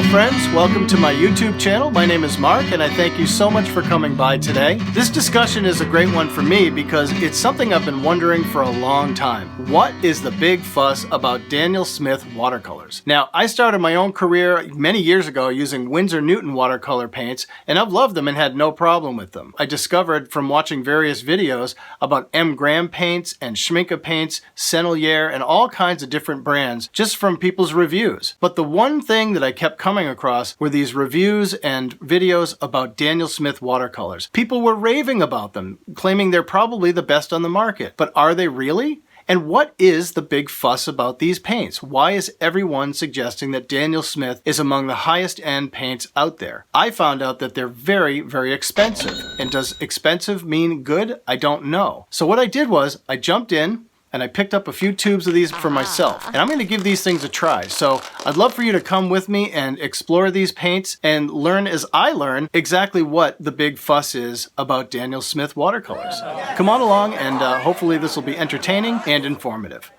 Hello friends, welcome to my YouTube channel. My name is Mark and I thank you so much for coming by today. This discussion is a great one for me because it's something I've been wondering for a long time. What is the big fuss about Daniel Smith watercolors? Now, I started my own career many years ago using Winsor Newton watercolor paints, and I've loved them and had no problem with them. I discovered from watching various videos about M.Graham paints and Schmincke paints, Sennelier, and all kinds of different brands just from people's reviews. But the one thing that I kept coming across were these reviews and videos about Daniel Smith watercolors. People were raving about them, claiming they're probably the best on the market. But are they really? And what is the big fuss about these paints? Why is everyone suggesting that Daniel Smith is among the highest end paints out there? I found out that they're very, very expensive. And does expensive mean good? I don't know. So what I did was I jumped in and I picked up a few tubes of these for myself. And I'm going to give these things a try. So I'd love for you to come with me and explore these paints and learn as I learn exactly what the big fuss is about Daniel Smith watercolors. Come on along and hopefully this will be entertaining and informative.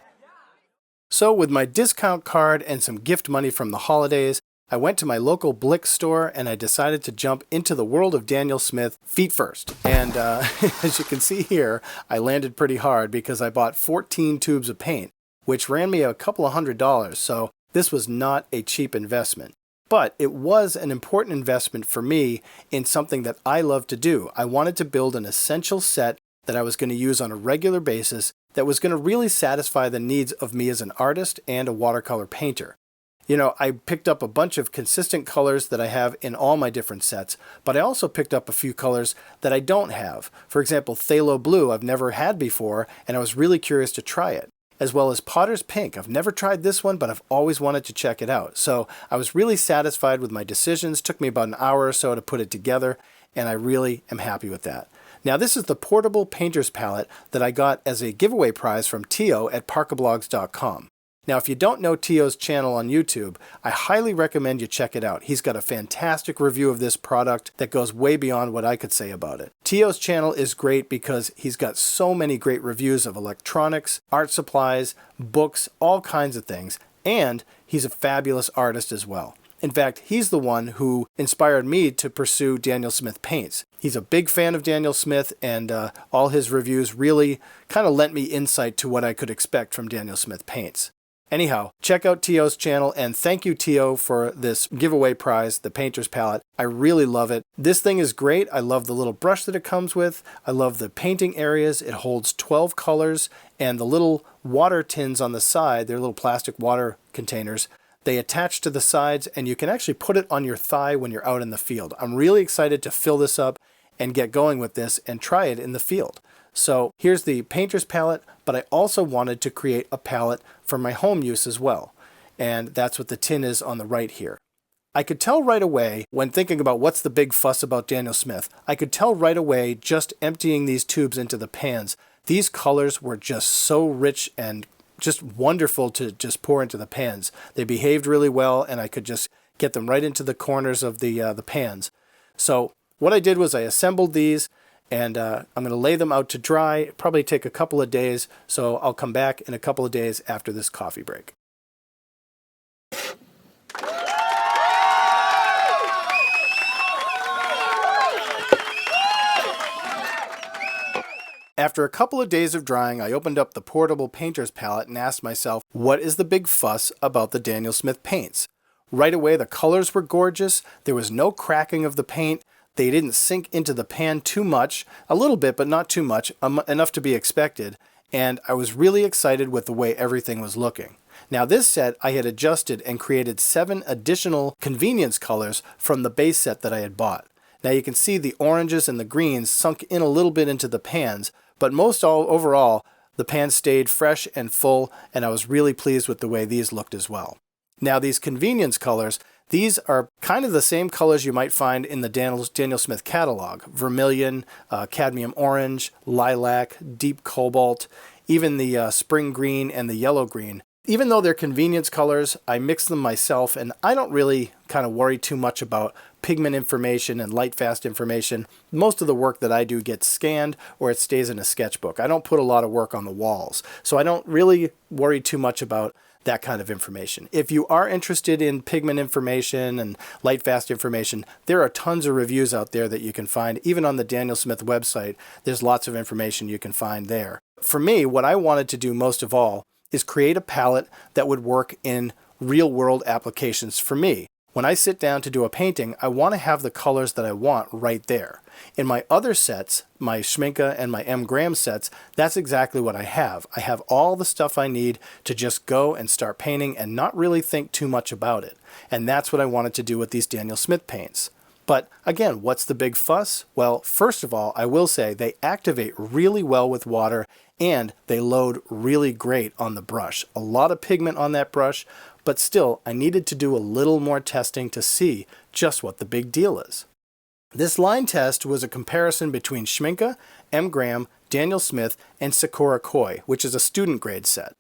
So with my discount card and some gift money from the holidays, I went to my local Blick store and I decided to jump into the world of Daniel Smith feet first. And as you can see here, I landed pretty hard because I bought 14 tubes of paint, which ran me a couple of $100s, so this was not a cheap investment. But it was an important investment for me in something that I love to do. I wanted to build an essential set that I was going to use on a regular basis that was going to really satisfy the needs of me as an artist and a watercolor painter. You know, I picked up a bunch of consistent colors that I have in all my different sets, but I also picked up a few colors that I don't have. For example, Phthalo Blue I've never had before, and I was really curious to try it. As well as Potter's Pink. I've never tried this one, but I've always wanted to check it out. So I was really satisfied with my decisions. It took me about an hour or so to put it together, and I really am happy with that. Now this is the portable painter's palette that I got as a giveaway prize from Teoh at parkablogs.com. Now, if you don't know Teoh's channel on YouTube, I highly recommend you check it out. He's got a fantastic review of this product that goes way beyond what I could say about it. Teoh's channel is great because he's got so many great reviews of electronics, art supplies, books, all kinds of things, and he's a fabulous artist as well. In fact, he's the one who inspired me to pursue Daniel Smith paints. He's a big fan of Daniel Smith, and all his reviews really kind of lent me insight to what I could expect from Daniel Smith paints. Anyhow, check out Teoh's channel, and thank you, Teoh, for this giveaway prize, the painter's palette. I really love it. This thing is great. I love the little brush that it comes with. I love the painting areas. It holds 12 colors, and the little water tins on the side, they're little plastic water containers. They attach to the sides, and you can actually put it on your thigh when you're out in the field. I'm really excited to fill this up and get going with this and try it in the field. So here's the painter's palette, but I also wanted to create a palette for my home use as well. And that's what the tin is on the right here. I could tell right away when thinking about what's the big fuss about Daniel Smith, I could tell right away just emptying these tubes into the pans. These colors were just so rich and just wonderful to just pour into the pans. They behaved really well, and I could just get them right into the corners of the pans. So what I did was I assembled these, and I'm going to lay them out to dry. It'll probably take a couple of days, so I'll come back in a couple of days after this coffee break. After a couple of days of drying, I opened up the portable painter's palette and asked myself, what is the big fuss about the Daniel Smith paints? Right away, the colors were gorgeous. There was no cracking of the paint. They didn't sink into the pan too much, a little bit, but not too much, enough to be expected, and I was really excited with the way everything was looking. Now this set I had adjusted and created 7 additional convenience colors from the base set that I had bought. Now you can see the oranges and the greens sunk in a little bit into the pans, but overall, the pans stayed fresh and full, and I was really pleased with the way these looked as well. Now these convenience colors, these are kind of the same colors you might find in the Daniel Smith catalog. Vermilion, cadmium orange, lilac, deep cobalt, even the spring green and the yellow green. Even though they're convenience colors, I mix them myself, and I don't really kind of worry too much about pigment information and light fast information. Most of the work that I do gets scanned or it stays in a sketchbook. I don't put a lot of work on the walls, so I don't really worry too much about that kind of information. If you are interested in pigment information and light fast information, there are tons of reviews out there that you can find. Even on the Daniel Smith website, there's lots of information you can find there. For me, what I wanted to do most of all is create a palette that would work in real-world applications for me. When I sit down to do a painting, I want to have the colors that I want right there. In my other sets, my Schmincke and my M.Graham sets, that's exactly what I have. I have all the stuff I need to just go and start painting and not really think too much about it. And that's what I wanted to do with these Daniel Smith paints. But again, what's the big fuss? Well, first of all, I will say they activate really well with water and they load really great on the brush. A lot of pigment on that brush, but still, I needed to do a little more testing to see just what the big deal is. This line test was a comparison between Schmincke, M.Graham, Daniel Smith, and Sakura Koi, which is a student grade set.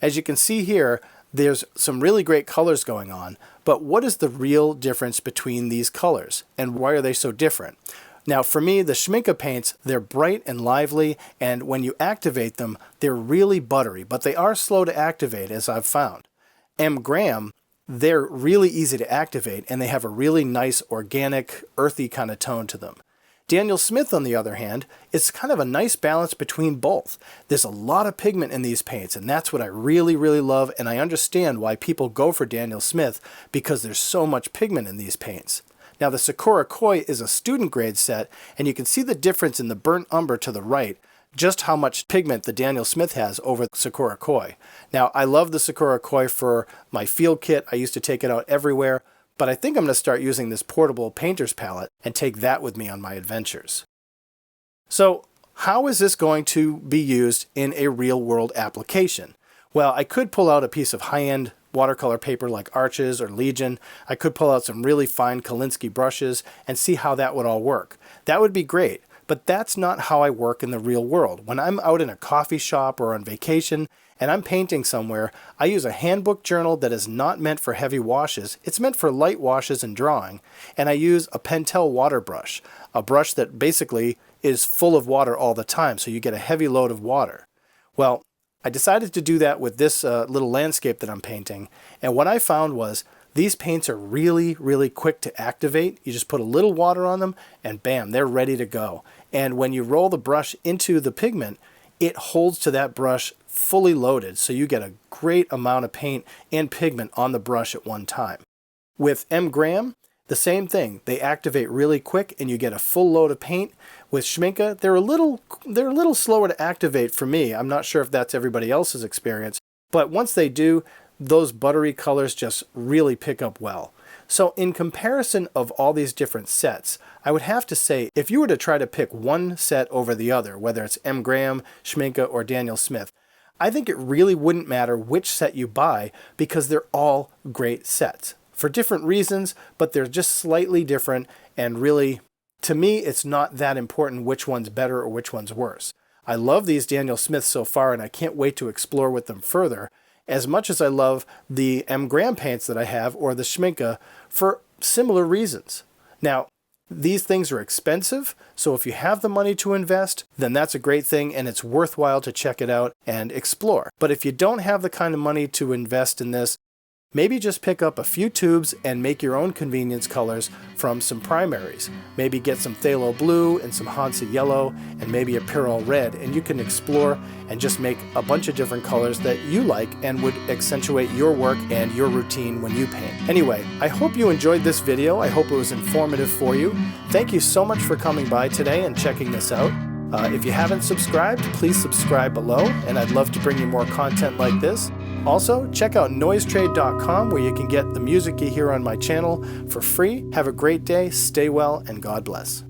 As you can see here, there's some really great colors going on, but what is the real difference between these colors, and why are they so different? Now for me, the Schmincke paints, they're bright and lively, and when you activate them, they're really buttery, but they are slow to activate, as I've found. M.Graham, they're really easy to activate, and they have a really nice, organic, earthy kind of tone to them. Daniel Smith, on the other hand, it's kind of a nice balance between both. There's a lot of pigment in these paints, and that's what I really, really love, and I understand why people go for Daniel Smith, because there's so much pigment in these paints. Now the Sakura Koi is a student grade set, and you can see the difference in the burnt umber to the right, just how much pigment the Daniel Smith has over Sakura Koi. Now I love the Sakura Koi for my field kit. I used to take it out everywhere, but I think I'm going to start using this portable painter's palette and take that with me on my adventures. So how is this going to be used in a real-world application? Well, I could pull out a piece of high-end watercolor paper like Arches or Legion. I could pull out some really fine Kolinsky brushes and see how that would all work. That would be great, but that's not how I work in the real world. When I'm out in a coffee shop or on vacation and I'm painting somewhere, I use a handbook journal that is not meant for heavy washes. It's meant for light washes and drawing, and I use a Pentel Waterbrush, a brush that basically is full of water all the time, so you get a heavy load of water. Well, I decided to do that with this little landscape that I'm painting, and what I found was these paints are really, really quick to activate. You just put a little water on them and bam, they're ready to go. And when you roll the brush into the pigment, it holds to that brush fully loaded, so you get a great amount of paint and pigment on the brush at one time. With M.Graham, the same thing. They activate really quick and you get a full load of paint. With Schmincke, they're a little slower to activate for me. I'm not sure if that's everybody else's experience, but once they do, those buttery colors just really pick up well. So in comparison of all these different sets, I would have to say if you were to try to pick one set over the other, whether it's M.Graham, Schmincke, or Daniel Smith, I think it really wouldn't matter which set you buy because they're all great sets. For different reasons, but they're just slightly different, and really, to me, it's not that important which one's better or which one's worse. I love these Daniel Smiths so far, and I can't wait to explore with them further, as much as I love the M.Graham paints that I have, or the Schmincke, for similar reasons. Now, these things are expensive, so if you have the money to invest, then that's a great thing, and it's worthwhile to check it out and explore. But if you don't have the kind of money to invest in this, maybe just pick up a few tubes and make your own convenience colors from some primaries. Maybe get some phthalo blue and some Hansa yellow and maybe a Pyrrole red, and you can explore and just make a bunch of different colors that you like and would accentuate your work and your routine when you paint. Anyway, I hope you enjoyed this video. I hope it was informative for you. Thank you so much for coming by today and checking this out. If you haven't subscribed, please subscribe below, and I'd love to bring you more content like this. Also, check out noisetrade.com where you can get the music you hear on my channel for free. Have a great day, stay well, and God bless.